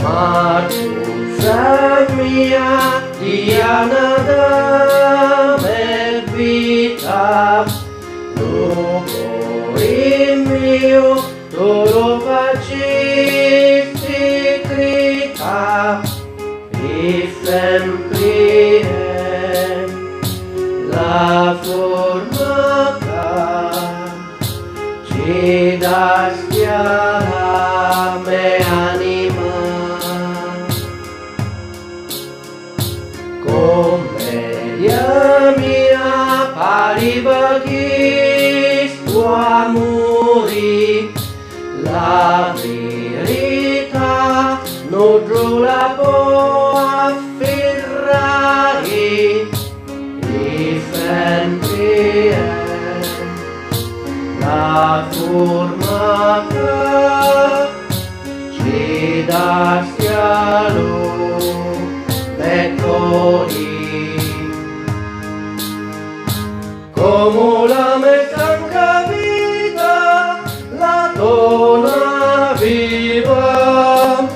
ma tu sei mia Diana me vita, dopo il mio tu lo facesti grita e sempre la formata ci dà schiara me anima commedia mia pariva che tua muri la verità non la può afferrare e sempre la forma ci dà schialo mettoli come la mestanca vita la donna viva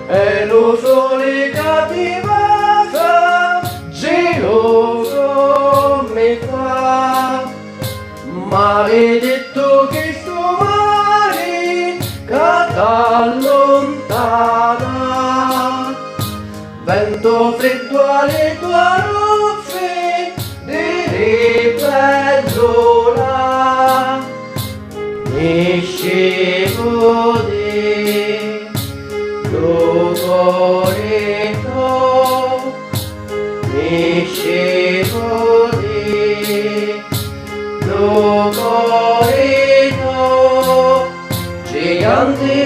e lo sole cattiva geloso mi fa maledetto che sto mare che t'allontana vento freddo alle tue ruffe di ribellola mi scemo di tuo cuore mi scemo di tuo cuore gigante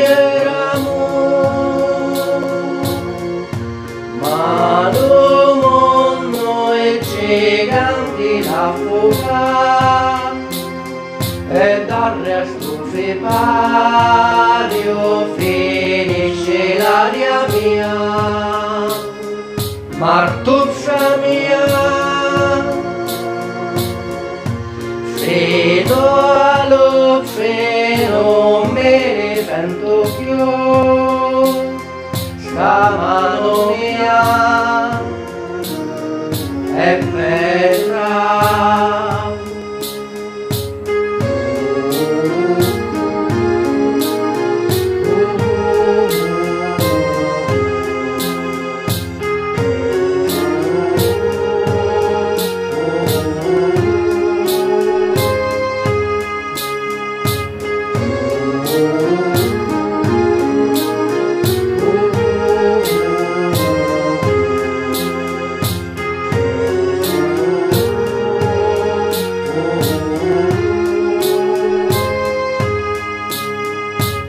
ma lo mondo è gigante la fuga e dal resto fepario finisce l'aria mia martuccia mia freddo allo non me ne sento più sta mano mia è bella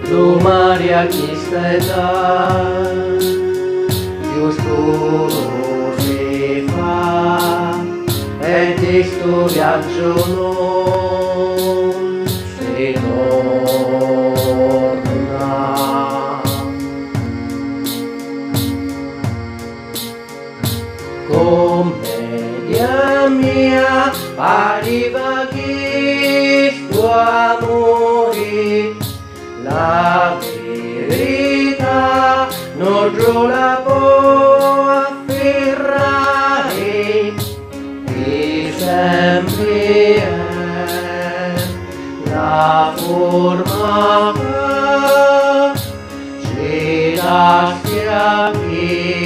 tu Maria chi stai da giusto si fa e di sto viaggio non si torna commedia mia pariva che tuo amore la verità non la può afferrare e sempre la forma ci dà schiavi